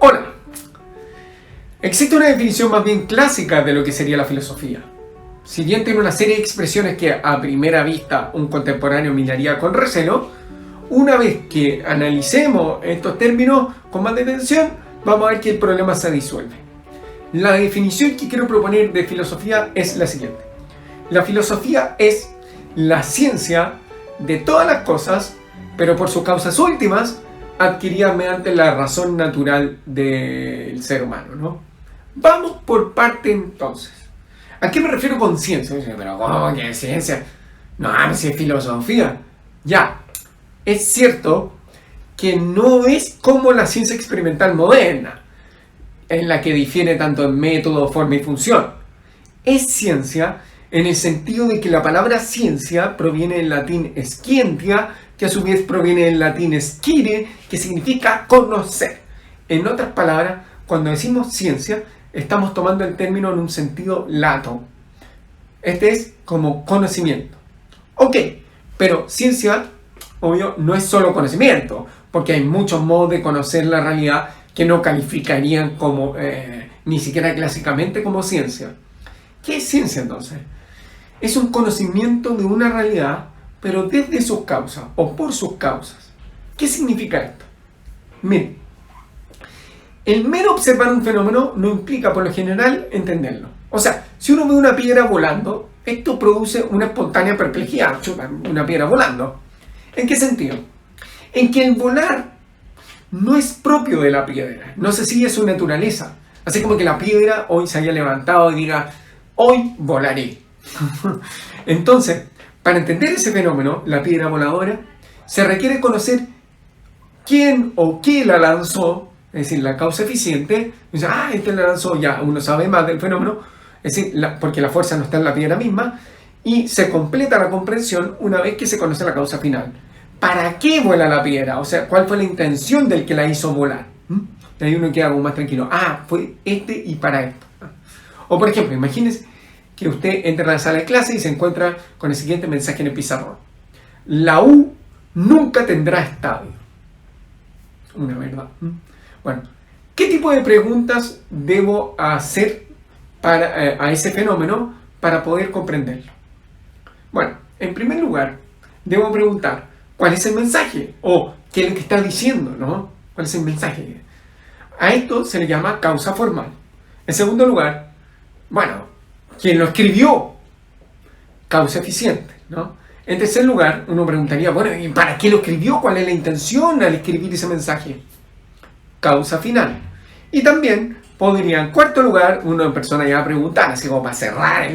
Hola. Existe una definición más bien clásica de lo que sería la filosofía. Si bien tiene una serie de expresiones que a primera vista un contemporáneo miraría con recelo, una vez que analicemos estos términos con más detención, vamos a ver que el problema se disuelve. La definición que quiero proponer de filosofía es la siguiente. La filosofía es la ciencia de todas las cosas, pero por sus causas últimas, adquiridas mediante la razón natural del ser humano, ¿no? Vamos por parte entonces. ¿A qué me refiero con ciencia? Pero ¿cómo que es ciencia? No, si es filosofía. Ya, es cierto que no es como la ciencia experimental moderna, en la que difiere tanto en método, forma y función. Es ciencia en el sentido de que la palabra ciencia proviene del latín scientia, que a su vez proviene del latín scire, que significa conocer. En otras palabras, cuando decimos ciencia, estamos tomando el término en un sentido lato. Este es como conocimiento. Ok, pero ciencia, obvio, no es solo conocimiento, porque hay muchos modos de conocer la realidad que no calificarían como, ni siquiera clásicamente como ciencia. ¿Qué es ciencia entonces? Es un conocimiento de una realidad, pero desde sus causas o por sus causas. ¿Qué significa esto? Miren, el mero observar un fenómeno no implica por lo general entenderlo. O sea, si uno ve una piedra volando, esto produce una espontánea perplejidad. Una piedra volando. ¿En qué sentido? En que el volar no es propio de la piedra, no se sigue su naturaleza. Así como que la piedra hoy se haya levantado y diga, hoy volaré. Entonces, para entender ese fenómeno, la piedra voladora, se requiere conocer quién o qué la lanzó, es decir, la causa eficiente. Dice, este la lanzó, ya uno sabe más del fenómeno, es decir, porque la fuerza no está en la piedra misma, y se completa la comprensión una vez que se conoce la causa final. ¿Para qué vuela la piedra? O sea, ¿cuál fue la intención del que la hizo volar? Y ahí uno queda más tranquilo. Fue y para esto. O por ejemplo, imagínense que usted entra a la sala de clase y se encuentra con el siguiente mensaje en el pizarrón. La U nunca tendrá estadio. Una verdad. Bueno, ¿qué tipo de preguntas debo hacer a ese fenómeno para poder comprenderlo? Bueno, en primer lugar, debo preguntar, ¿cuál es el mensaje? O, ¿qué es lo que está diciendo? ¿No? ¿Cuál es el mensaje? A esto se le llama causa formal. En segundo lugar, ¿quién lo escribió? Causa eficiente, ¿no? En tercer lugar, uno preguntaría, ¿y para qué lo escribió? ¿Cuál es la intención al escribir ese mensaje? Causa final. Y también podría, en cuarto lugar, una persona ya va a preguntar, así como para cerrar,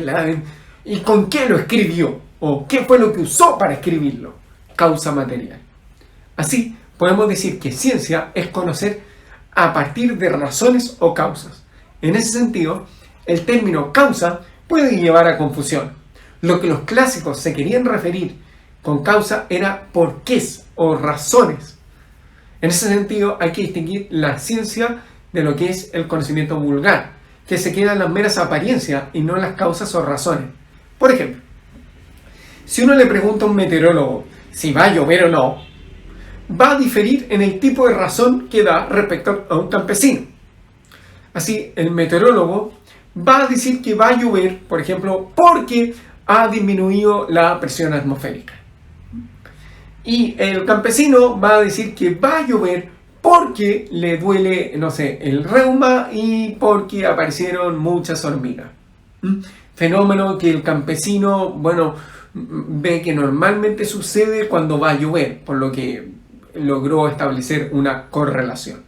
¿y con qué lo escribió? ¿O qué fue lo que usó para escribirlo? Causa material. Así, podemos decir que ciencia es conocer a partir de razones o causas. En ese sentido, el término causa puede llevar a confusión. Lo que los clásicos se querían referir con causa era porqués o razones. En ese sentido, hay que distinguir la ciencia de lo que es el conocimiento vulgar, que se queda en las meras apariencias y no en las causas o razones. Por ejemplo, si uno le pregunta a un meteorólogo si va a llover o no, va a diferir en el tipo de razón que da respecto a un campesino. Así, el meteorólogo va a decir que va a llover, por ejemplo, porque ha disminuido la presión atmosférica. Y el campesino va a decir que va a llover porque le duele, el reuma y porque aparecieron muchas hormigas. Fenómeno que el campesino, ve que normalmente sucede cuando va a llover, por lo que logró establecer una correlación.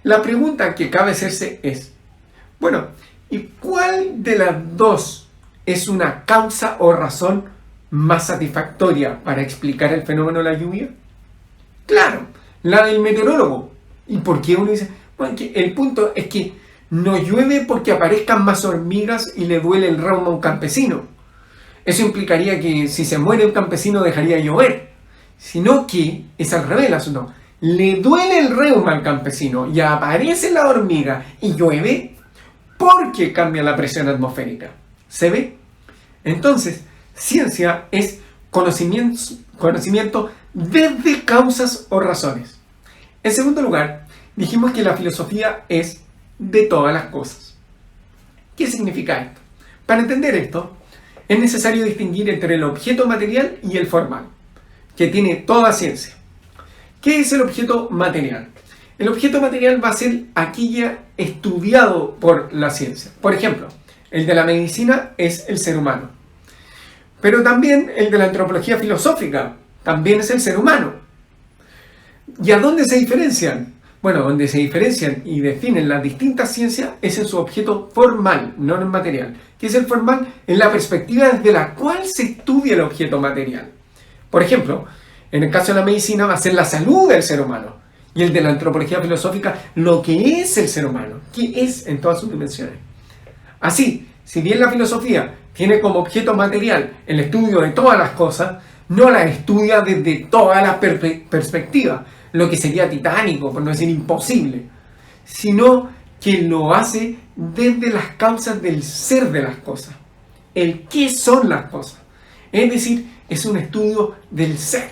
La pregunta que cabe hacerse es, ¿y cuál de las dos es una causa o razón más satisfactoria para explicar el fenómeno de la lluvia? Claro, la del meteorólogo. ¿Y por qué uno dice? Que el punto es que no llueve porque aparezcan más hormigas y le duele el reuma a un campesino. Eso implicaría que si se muere un campesino dejaría de llover. Sino que es al revés el asunto. Le duele el reuma al campesino y aparece la hormiga y llueve porque cambia la presión atmosférica. ¿Se ve? Entonces, ciencia es conocimiento desde causas o razones. En segundo lugar, dijimos que la filosofía es de todas las cosas. ¿Qué significa esto? Para entender esto, es necesario distinguir entre el objeto material y el formal, que tiene toda ciencia. ¿Qué es el objeto material? El objeto material va a ser aquella estudiado por la ciencia. Por ejemplo, el de la medicina es el ser humano. Pero también el de la antropología filosófica también es el ser humano. ¿Y a dónde se diferencian? Bueno, donde se diferencian y definen las distintas ciencias es en su objeto formal, no en el material. ¿Qué es el formal? En la perspectiva desde la cual se estudia el objeto material. Por ejemplo, en el caso de la medicina va a ser la salud del ser humano. Y el de la antropología filosófica, lo que es el ser humano, qué es en todas sus dimensiones. Así, si bien la filosofía tiene como objeto material el estudio de todas las cosas, no las estudia desde todas las perspectivas, lo que sería titánico, por no decir imposible, sino que lo hace desde las causas del ser de las cosas, el qué son las cosas. Es decir, es un estudio del ser.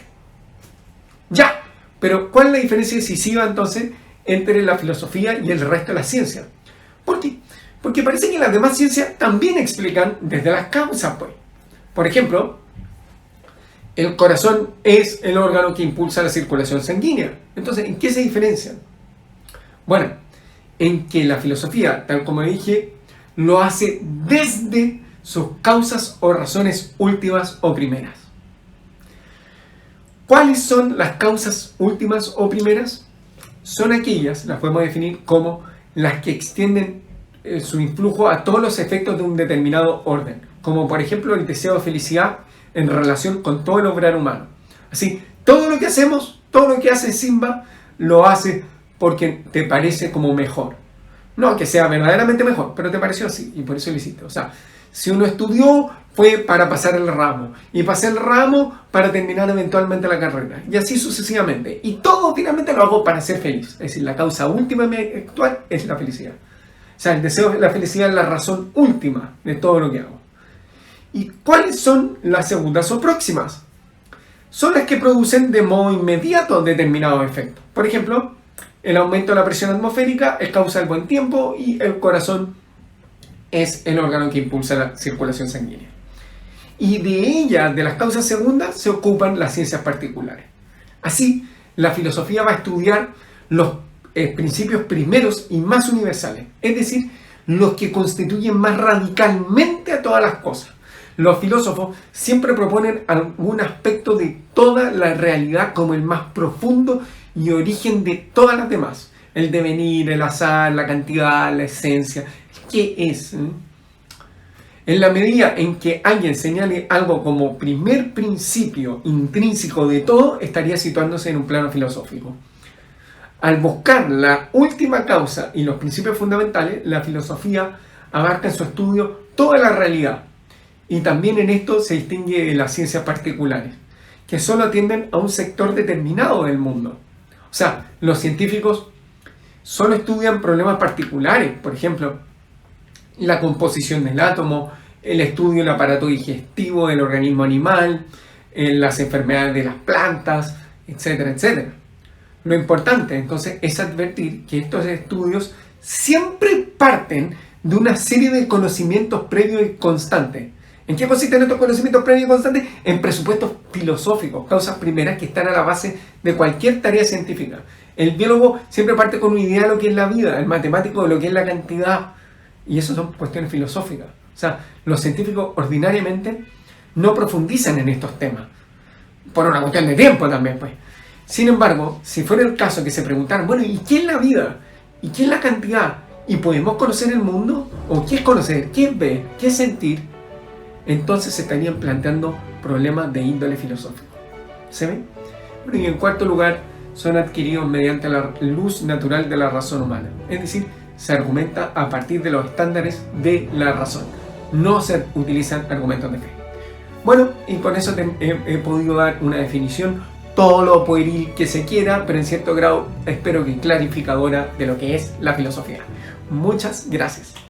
Ya, pero ¿cuál es la diferencia decisiva entonces entre la filosofía y el resto de la ciencia? ¿Por qué? Porque parece que las demás ciencias también explican desde las causas, pues. Por ejemplo, el corazón es el órgano que impulsa la circulación sanguínea. Entonces, ¿en qué se diferencian? Bueno, en que la filosofía, tal como dije, lo hace desde sus causas o razones últimas o primeras. ¿Cuáles son las causas últimas o primeras? Son aquellas, las podemos definir como las que extienden su influjo a todos los efectos de un determinado orden, como por ejemplo el deseo de felicidad en relación con todo el obrar humano. Así, todo lo que hacemos, todo lo que hace Simba, lo hace porque te parece como mejor. No que sea verdaderamente mejor, pero te pareció así y por eso lo hiciste. O sea, si uno estudió fue para pasar el ramo y pasé el ramo para terminar eventualmente la carrera y así sucesivamente. Y todo finalmente lo hago para ser feliz. Es decir, la causa última actual es la felicidad. O sea, el deseo de la felicidad es la razón última de todo lo que hago. ¿Y cuáles son las segundas o próximas? Son las que producen de modo inmediato determinados efectos. Por ejemplo, el aumento de la presión atmosférica es causa del buen tiempo y el corazón es el órgano que impulsa la circulación sanguínea. Y de ellas, de las causas segundas, se ocupan las ciencias particulares. Así, la filosofía va a estudiar los principios primeros y más universales, es decir, los que constituyen más radicalmente a todas las cosas. Los filósofos siempre proponen algún aspecto de toda la realidad como el más profundo y origen de todas las demás. El devenir, el azar, la cantidad, la esencia. ¿Qué es? En la medida en que alguien señale algo como primer principio intrínseco de todo, estaría situándose en un plano filosófico. Al buscar la última causa y los principios fundamentales, la filosofía abarca en su estudio toda la realidad. Y también en esto se distingue de las ciencias particulares, que solo atienden a un sector determinado del mundo. O sea, los científicos solo estudian problemas particulares, por ejemplo, la composición del átomo, el estudio del aparato digestivo del organismo animal, las enfermedades de las plantas, etcétera, etcétera. Lo importante entonces es advertir que estos estudios siempre parten de una serie de conocimientos previos y constantes. ¿En qué consisten estos conocimientos previos y constantes? En presupuestos filosóficos, causas primeras que están a la base de cualquier tarea científica. El biólogo siempre parte con una idea de lo que es la vida, el matemático de lo que es la cantidad, y eso son cuestiones filosóficas. O sea, los científicos ordinariamente no profundizan en estos temas, por una cuestión de tiempo también, pues. Sin embargo, si fuera el caso que se preguntaran, bueno, ¿y qué es la vida? ¿Y qué es la cantidad? ¿Y podemos conocer el mundo? ¿O qué es conocer? ¿Qué es ver? ¿Qué es sentir? Entonces se estarían planteando problemas de índole filosófico. ¿Se ven? Bueno, y en cuarto lugar, son adquiridos mediante la luz natural de la razón humana. Es decir, se argumenta a partir de los estándares de la razón. No se utilizan argumentos de fe. Bueno, y con eso he podido dar una definición, todo lo pueril que se quiera, pero en cierto grado espero que clarificadora de lo que es la filosofía. Muchas gracias.